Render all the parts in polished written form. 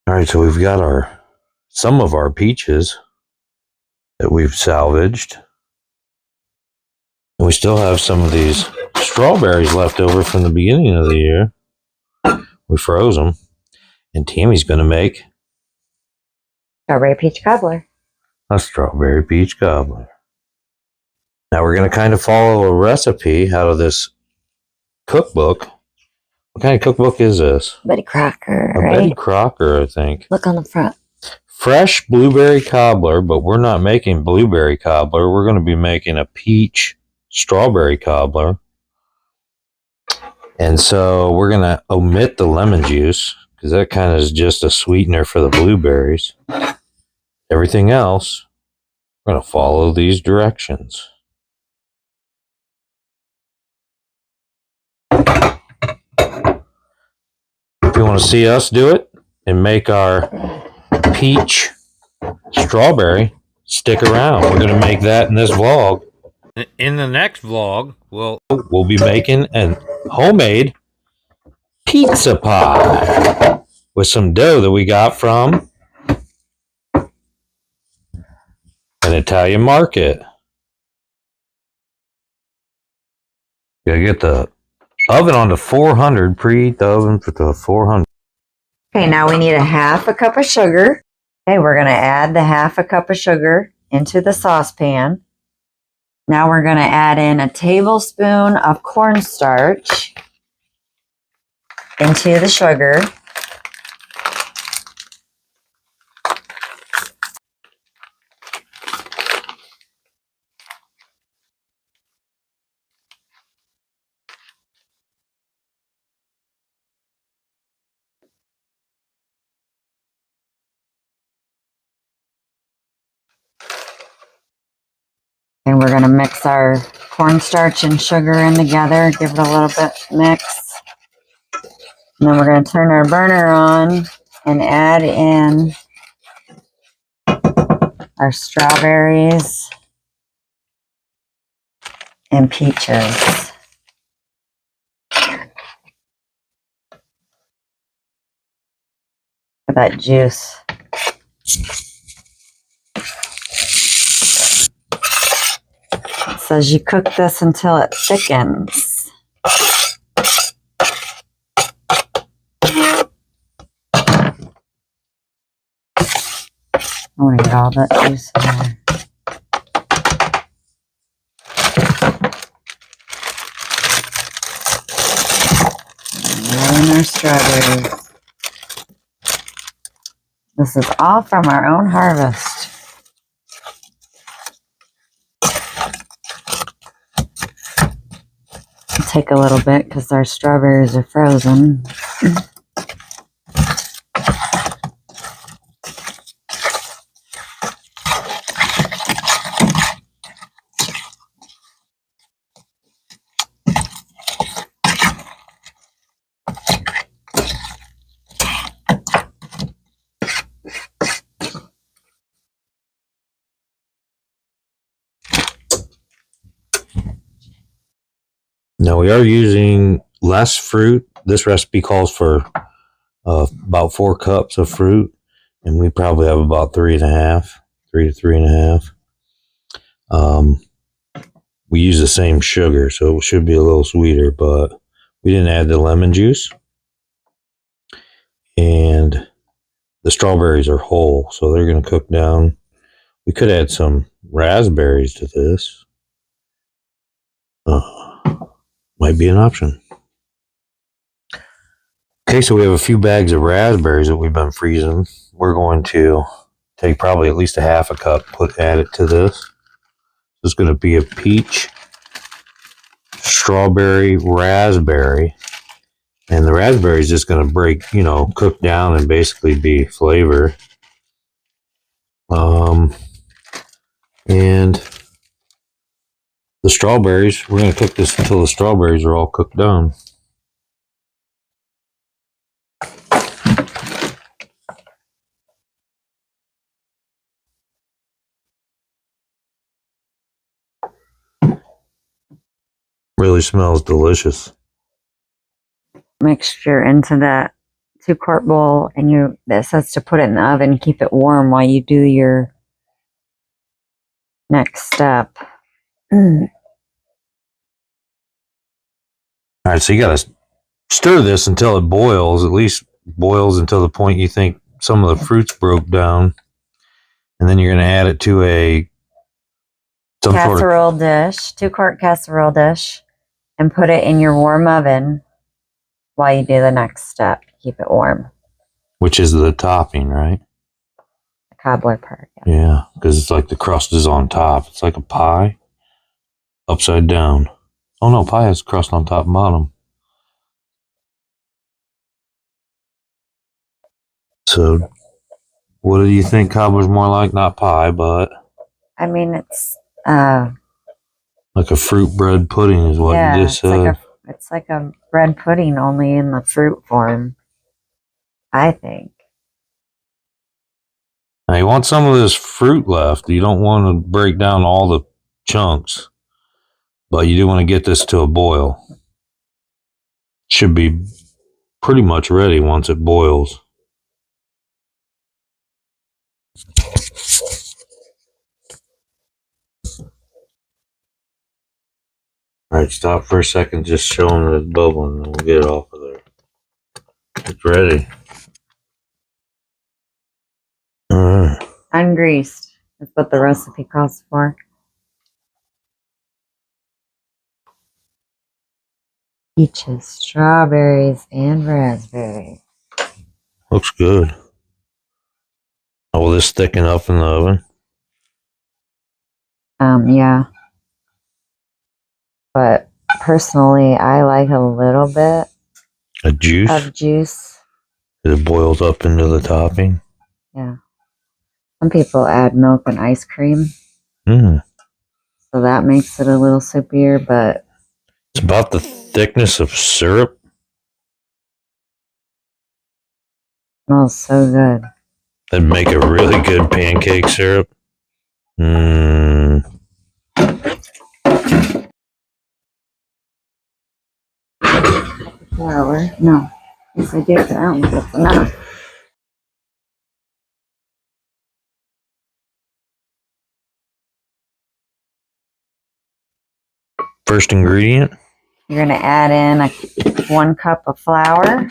All right, so we've got some of our peaches that we've salvaged. And we still have some of these strawberries left over from the beginning of the year. We froze them. And Tammy's going to make Strawberry-Peach Cobbler. A Strawberry-Peach Cobbler. Now we're going to kind of follow a recipe out of this cookbook. What kind of cookbook is this? Betty Crocker, right? Betty Crocker, I think. Look on the front. Fresh blueberry cobbler, but we're not making blueberry cobbler. We're going to be making a peach strawberry cobbler. And so we're going to omit the lemon juice because that kind of is just a sweetener for the blueberries. Everything else, we're going to follow these directions. If you want to see us do it and make our peach strawberry, stick around. We're going to make that in this vlog. In the next vlog, we'll be making a homemade pizza pie with some dough that we got from an Italian market. Gotta get the oven on to 400, preheat the oven to 400. Okay, now we need a half a cup of sugar. Okay, we're going to add the half a cup of sugar into the saucepan. Now we're going to add in a tablespoon of cornstarch into the sugar. And we're going to mix our cornstarch and sugar in together, give it a little bit mix. And then we're going to turn our burner on and add in our strawberries and peaches. For that juice. It says you cook this until it thickens. I want to get all that juice in there. And our strawberries. This is all from our own harvest. Take a little bit because our strawberries are frozen. Now we are using less fruit. This recipe calls for about 4 cups of fruit, and we probably have about 3 to 3.5. We use the same sugar, so it should be a little sweeter, but we didn't add the lemon juice. And the strawberries are whole, so they're going to cook down. We could add some raspberries to this. Might be an option. Okay, so we have a few bags of raspberries that we've been freezing. We're going to take probably at least a half a cup, add it to this. This is going to be a peach, strawberry, raspberry. And the raspberry is just going to break, cook down and basically be flavor. And the strawberries, we're going to cook this until the strawberries are all cooked down. Really smells delicious. Mixture into that 2-quart bowl, and that says to put it in the oven, keep it warm while you do your next step. All right, so you got to stir this until it boils, at least boils until the point you think some of the fruits broke down. And then you're going to add it to some casserole dish, 2-quart casserole dish, and put it in your warm oven while you do the next step. Keep it warm. Which is the topping, right? The cobbler part. Yeah, because it's like the crust is on top. It's like a pie upside down. Oh no, pie has crust on top and bottom. So, what do you think cobbler's more like? Not pie, but I mean, it's like a fruit bread pudding is what you just said. It's like a bread pudding, only in the fruit form, I think. Now you want some of this fruit left. You don't want to break down all the chunks, but you do want to get this to a boil. Should be pretty much ready once it boils. All right, stop for a second, just show them that it's bubbling, and we'll get it off of there. It's ready. All right. Ungreased. That's what the recipe calls for. Peaches, strawberries, and raspberries. Looks good. Oh, will this thicken up in the oven? Yeah. But personally, I like a little bit of juice. It boils up into the topping. Yeah. Some people add milk and ice cream. So that makes it a little soupier, but it's about the thickness of syrup. Smells so good. That'd make a really good pancake syrup. Flour? No. Yes, I did, but I don't think it's enough. First ingredient? You're going to add in 1 cup of flour.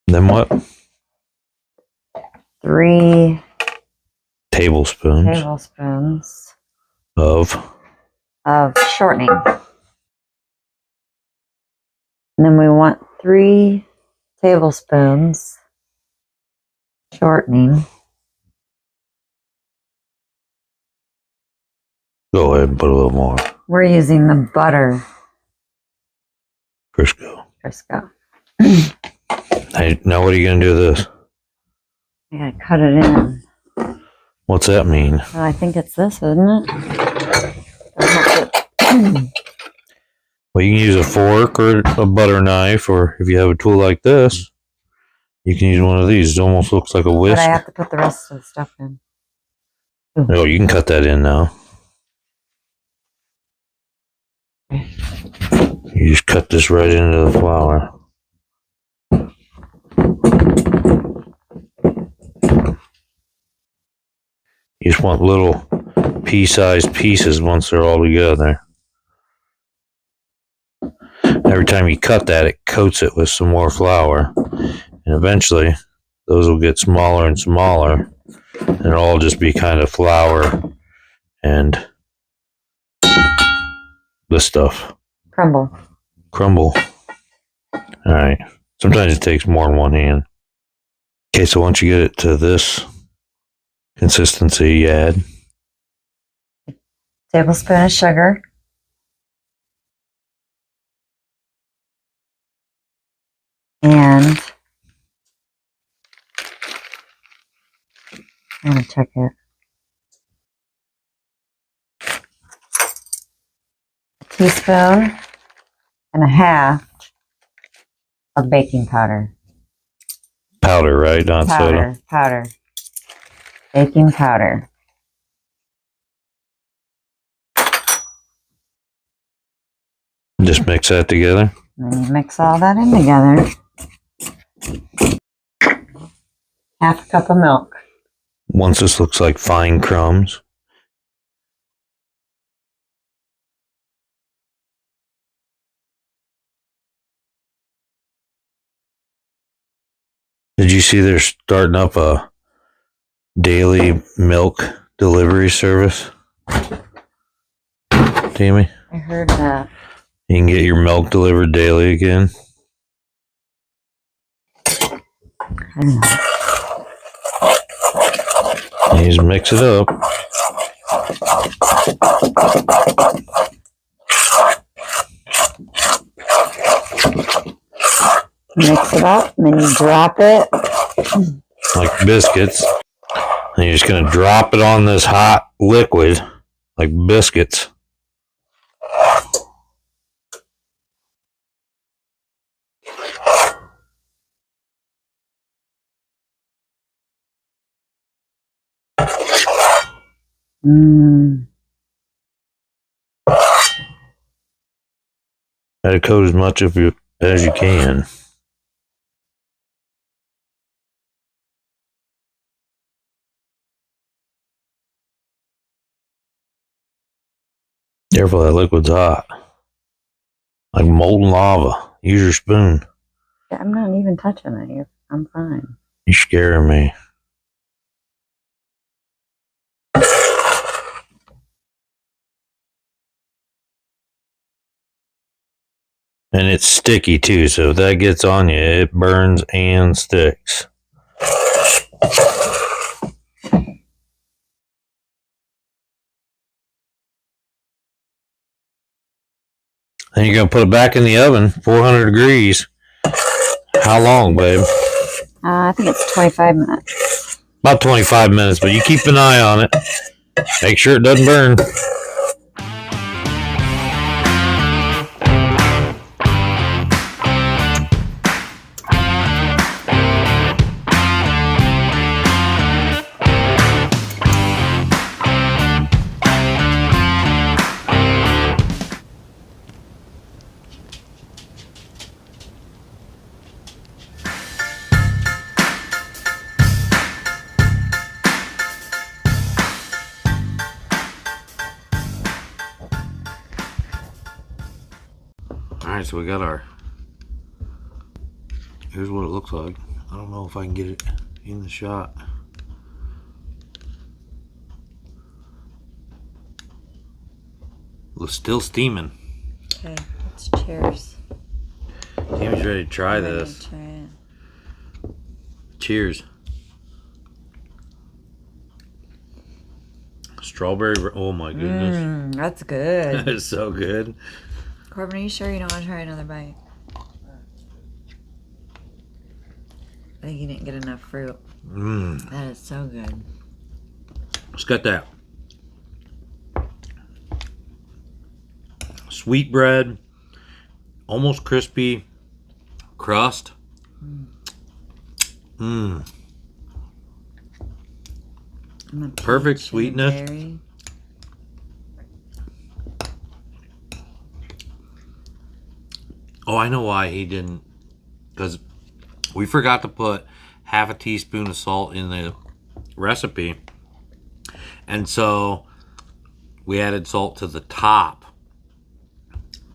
Then what? 3 tablespoons of shortening. And then we want 3 tablespoons shortening. Go ahead and put a little more. We're using the butter. Crisco. Hey, now what are you going to do with this? I gotta cut it in. What's that mean? Well, I think it's this, isn't it? Well, you can use a fork or a butter knife, or if you have a tool like this, you can use one of these. It almost looks like a whisk. But I have to put the rest of the stuff in. Oh, you can cut that in now. You just cut this right into the flour. You just want little pea-sized pieces once they're all together. Every time you cut that, it coats it with some more flour. And eventually, those will get smaller and smaller. And it'll all just be kind of flour and this stuff. Crumble. All right. Sometimes it takes more than one hand. Okay, so once you get it to this consistency, you add a tablespoon of sugar. And I'm going to check it. A teaspoon and a half of baking powder. Powder, right? Not soda. Powder. Baking powder. Just mix that together. And then you mix all that in together. Half a cup of milk. Once this looks like fine crumbs. Did you see they're starting up a daily milk delivery service? Tammy? I heard that. You can get your milk delivered daily again. You just mix it up. Mix it up, and then you drop it. Like biscuits. And you're just going to drop it on this hot liquid like biscuits. Try to coat as much of you as you can. Careful, that liquid's hot. Like molten lava. Use your spoon. I'm not even touching it. I'm fine. You're scaring me. And it's sticky too, so if that gets on you, it burns and sticks. Then you're going to put it back in the oven, 400 degrees. How long, babe? I think it's 25 minutes. About 25 minutes, but you keep an eye on it. Make sure it doesn't burn. Alright, so we got our, here's what it looks like. I don't know if I can get it in the shot. It's still steaming. Okay, let's cheers. Tammy's ready to try this. Try it. Cheers. Strawberry, oh my goodness. That's good. That is so good. Corbin, are you sure you don't want to try another bite? I think you didn't get enough fruit. That is so good. It's got that sweet bread, almost crispy crust. Perfect sweetness. Berry. Oh, I know why he didn't. Because we forgot to put half a teaspoon of salt in the recipe. And so we added salt to the top.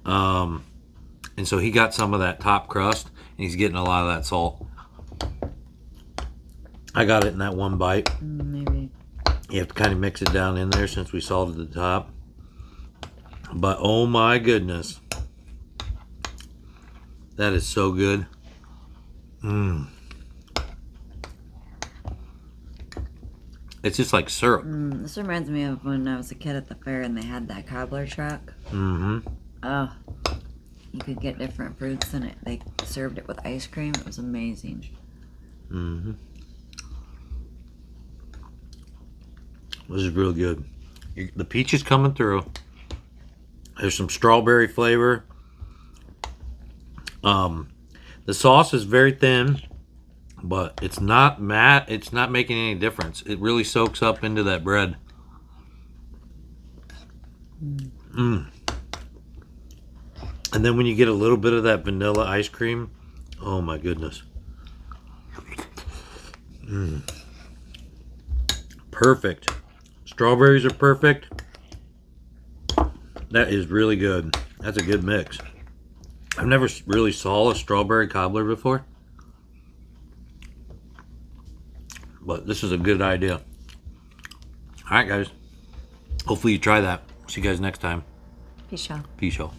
And so he got some of that top crust. And he's getting a lot of that salt. I got it in that one bite. Maybe. You have to kind of mix it down in there since we salted the top. But oh my goodness. That is so good. It's just like syrup. This reminds me of when I was a kid at the fair and they had that cobbler truck. Oh, you could get different fruits in it. They served it with ice cream. It was amazing. This is real good. The peach is coming through. There's some strawberry flavor. The sauce is very thin, but it's not matte. It's not making any difference. It really soaks up into that bread. And then when you get a little bit of that vanilla ice cream, oh my goodness. Perfect. Strawberries are perfect. That is really good. That's a good mix. I've never really saw a strawberry cobbler before, but this is a good idea. All right, guys. Hopefully you try that. See you guys next time. Peace out. Peace out.